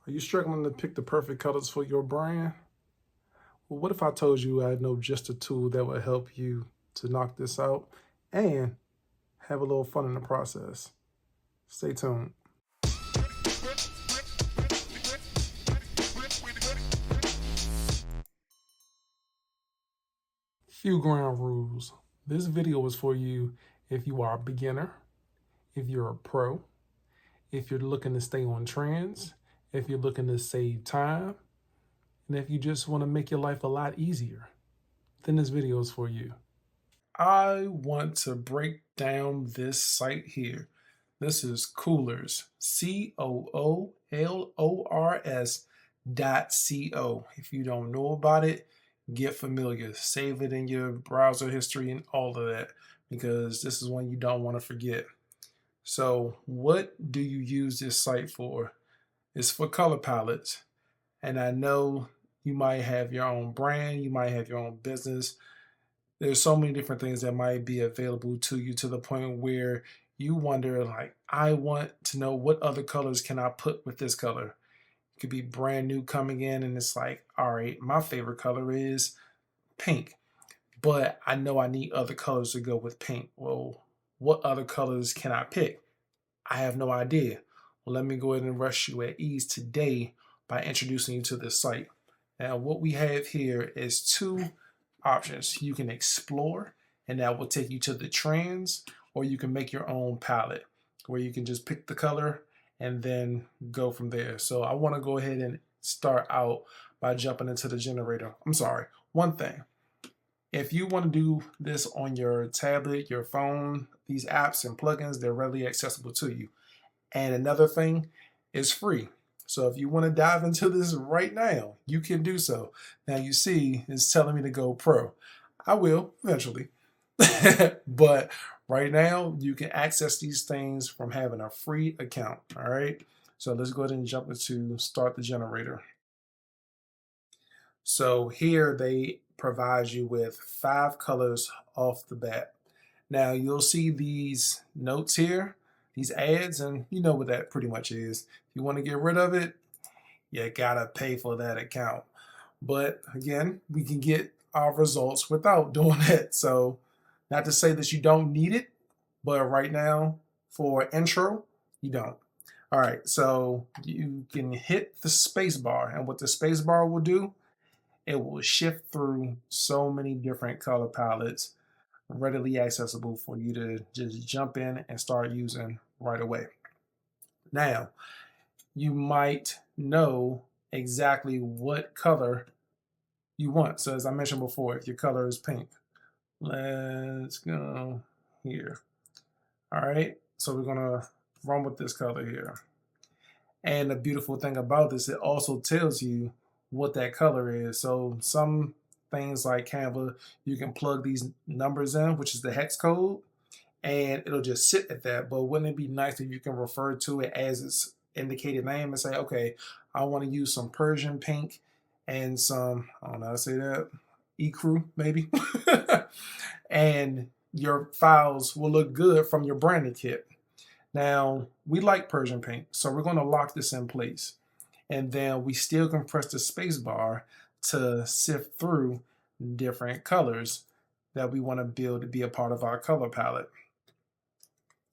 Are you struggling to pick the perfect colors for your brand? Well, what if I told you I know just a tool that would help you to knock this out and have a little fun in the process? Stay tuned. Few ground rules. This video is for you if you are a beginner, if you're a pro, if you're looking to stay on trends, if you're looking to save time, and if you just want to make your life a lot easier, then this video is for you. I want to break down this site here. This is Coolors, COOLORS.co. If you don't know about it, get familiar. Save it in your browser history and all of that, because this is one you don't want to forget. So what do you use this site for? It's for color palettes. And I know you might have your own brand, you might have your own business. There's so many different things that might be available to you, to the point where you wonder, like, I want to know what other colors can I put with this color. It could be brand new coming in and it's like, all right, my favorite color is pink, but I know I need other colors to go with pink. Well, what other colors can I pick? I have no idea. Well, let me go ahead and rush you at ease today by introducing you to this site. Now, what we have here is two options. You can explore, and that will take you to the trends, or you can make your own palette where you can just pick the color and then go from there. So I want to go ahead and start out by jumping into the generator. I'm sorry, one thing. If you want to do this on your tablet, your phone, these apps and plugins, they're readily accessible to you. And another thing, is free. So if you want to dive into this right now, you can do so. Now you see, it's telling me to go pro. I will eventually. But right now, you can access these things from having a free account. All right. So let's go ahead and jump into start the generator. So here they provide you with 5 colors off the bat. Now you'll see these notes here, these ads, and you know what that pretty much is. If you want to get rid of it, you gotta pay for that account. But again, we can get our results without doing that. So not to say that you don't need it, but right now for intro, you don't. All right, so you can hit the space bar, and what the space bar will do, it will shift through so many different color palettes readily accessible for you to just jump in and start using right away. Now, you might know exactly what color you want. So as I mentioned before, if your color is pink, let's go here. All right, so we're gonna run with this color here. And the beautiful thing about this, it also tells you what that color is. So some things like Canva, you can plug these numbers in, which is the hex code, and it'll just sit at that. But wouldn't it be nice if you can refer to it as its indicated name and say, okay, I want to use some Persian pink and some, I don't know how to say that, ecru maybe. And your files will look good from your branding kit. Now, we like Persian pink, so we're going to lock this in place. And then we still can press the space bar to sift through different colors that we want to build to be a part of our color palette.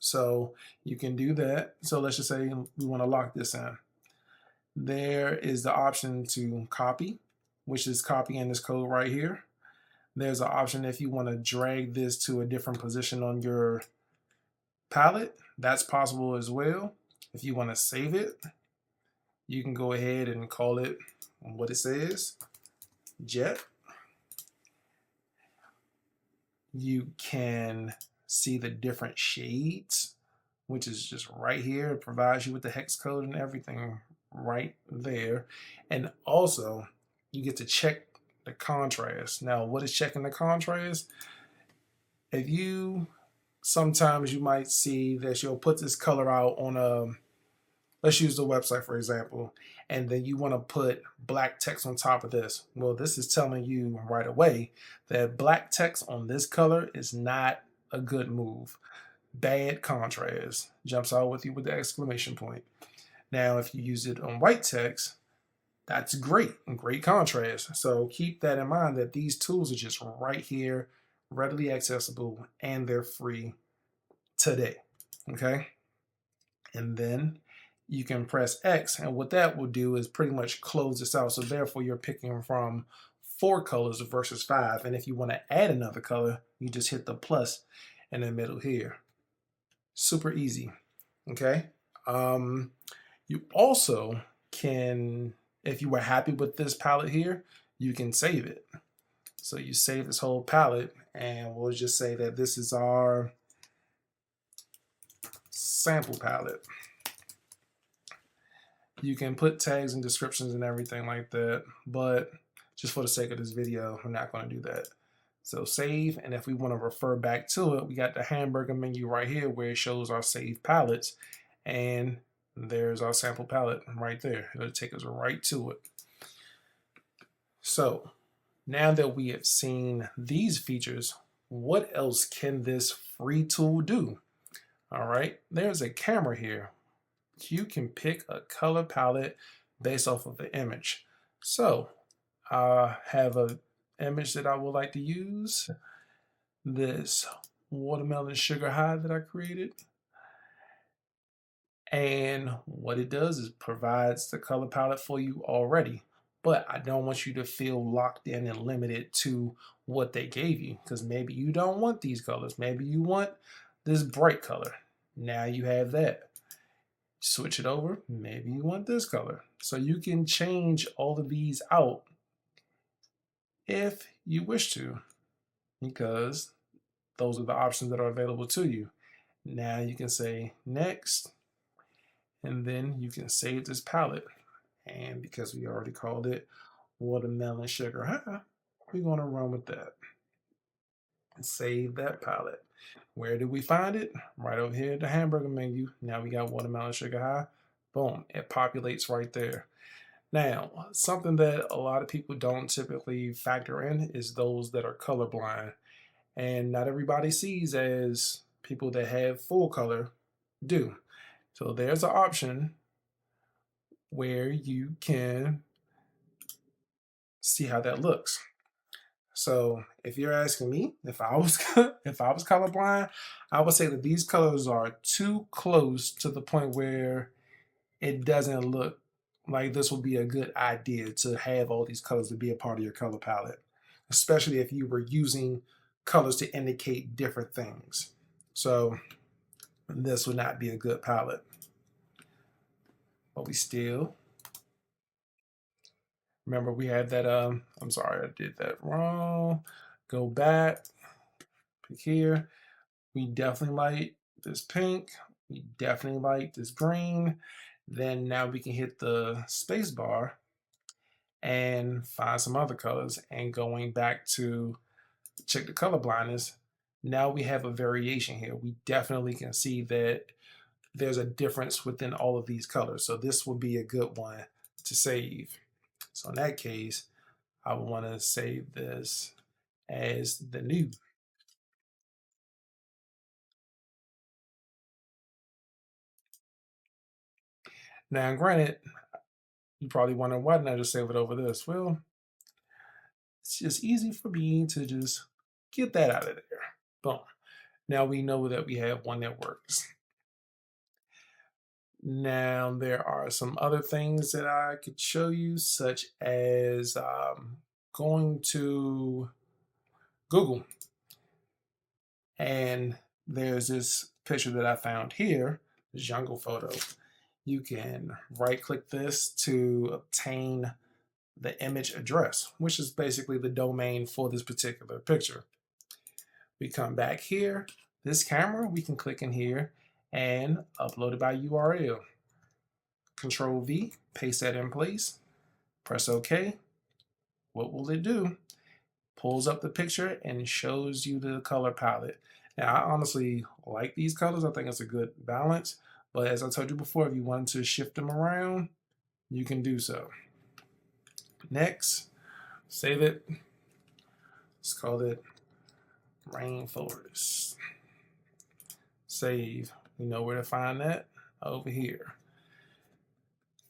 So you can do that. So let's just say we want to lock this in. There is the option to copy, which is copying this code right here. There's an option if you want to drag this to a different position on your palette, that's possible as well. If you want to save it, you can go ahead and call it what it says, Jet. You can see the different shades, which is just right here. It provides you with the hex code and everything right there. And also, you get to check the contrast. Now, what is checking the contrast? If you, sometimes you might see that you'll put this color out on a, let's use the website for example, and then you want to put black text on top of this. Well, this is telling you right away that black text on this color is not a good move. Bad contrast. Jumps out with you with the exclamation point. Now, if you use it on white text, that's great contrast. So keep that in mind that these tools are just right here, readily accessible, and they're free today. Okay. And then you can press X, and what that will do is pretty much close this out. So therefore you're picking from 4 colors versus 5. And if you want to add another color, you just hit the plus in the middle here. Super easy. Okay. You also can, if you were happy with this palette here, you can save it. So you save this whole palette, and we'll just say that this is our sample palette. You can put tags and descriptions and everything like that, but just for the sake of this video, I'm not going to do that. So save, and if we want to refer back to it, we got the hamburger menu right here where it shows our saved palettes, and there's our sample palette right there. It'll take us right to it. So now that we have seen these features, what else can this free tool do? All right, there's a camera here. You can pick a color palette based off of the image. So I have an image that I would like to use, this watermelon sugar high that I created. And what it does is provides the color palette for you already. But I don't want you to feel locked in and limited to what they gave you, because maybe you don't want these colors. Maybe you want this bright color. Now you have that. Switch it over, maybe you want this color. So you can change all of these out if you wish to, because those are the options that are available to you. Now you can say next, and then you can save this palette. And because we already called it watermelon sugar high, we're going to run with that and save that palette. Where did we find it? Right over here at the hamburger menu. Now we got watermelon sugar high. Boom, it populates right there. Now, something that a lot of people don't typically factor in is those that are colorblind. And not everybody sees as people that have full color do. So there's an option where you can see how that looks. So if you're asking me if I was if I was colorblind, I would say that these colors are too close to the point where it doesn't look like this would be a good idea to have all these colors to be a part of your color palette, especially if you were using colors to indicate different things. So this would not be a good palette. But we still, remember we had that, I'm sorry, I did that wrong. Go back, pick here. We definitely like this pink. We definitely like this green. Then now we can hit the space bar and find some other colors. And going back to check the color blindness, now we have a variation here. We definitely can see that there's a difference within all of these colors. So this will be a good one to save. So in that case, I would want to save this as the new. Now, granted, you probably wonder, why didn't I just save it over this? Well, it's just easy for me to just get that out of there. Boom. Now we know that we have one that works. Now there are some other things that I could show you, such as going to Google, and there's this picture that I found here, this jungle photo. You can right click this to obtain the image address, which is basically the domain for this particular picture. We come back here, this camera, we can click in here and upload it by URL. Control V, paste that in place, press OK. What will it do? Pulls up the picture and shows you the color palette. Now, I honestly like these colors. I think it's a good balance. But as I told you before, if you want to shift them around, you can do so. Next, save it. Let's call it Rainforest. Save. You know where to find that? Over here.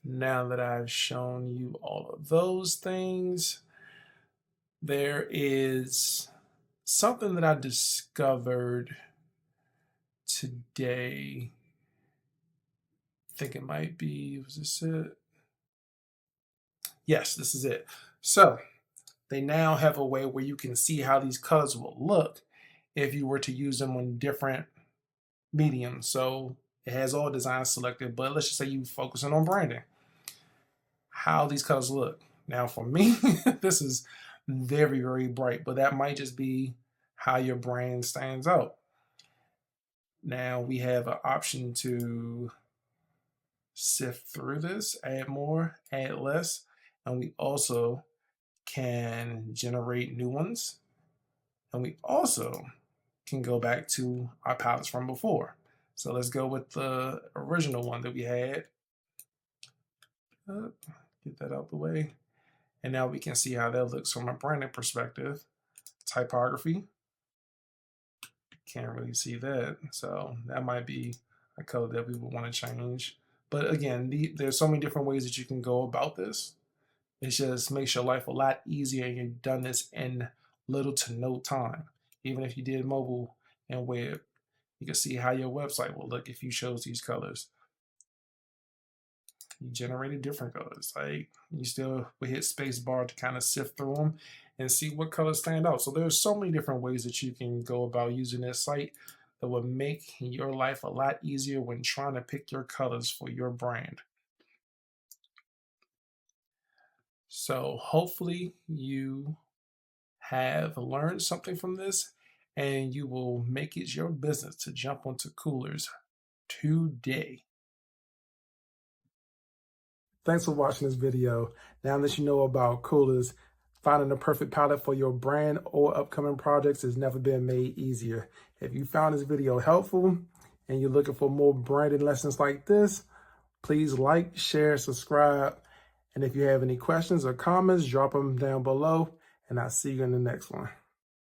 Now that I've shown you all of those things, there is something that I discovered today. I think it might be, was this it? Yes, this is it. So they now have a way where you can see how these colors will look if you were to use them on different mediums. So it has all designs selected, but let's just say you focusing on branding, how these colors look. Now for me, this is very, very bright, but that might just be how your brand stands out. Now we have an option to sift through this, add more, add less, and we also can generate new ones. And we also can go back to our palettes from before. So let's go with the original one that we had. Get that out the way. And now we can see how that looks from a branding perspective. Typography. Can't really see that. So that might be a color that we would want to change. But again, there's so many different ways that you can go about this. It just makes your life a lot easier, and you've done this in little to no time. Even if you did mobile and web, you can see how your website will look if you chose these colors. You generated different colors. Like, you still would hit space bar to kind of sift through them and see what colors stand out. So there's so many different ways that you can go about using this site that will make your life a lot easier when trying to pick your colors for your brand. So hopefully you have learned something from this, and you will make it your business to jump onto coolers today. Thanks for watching this video. Now that you know about coolers, finding the perfect palette for your brand or upcoming projects has never been made easier. If you found this video helpful and you're looking for more branding lessons like this, please like, share, subscribe. And if you have any questions or comments, drop them down below, and I'll see you in the next one.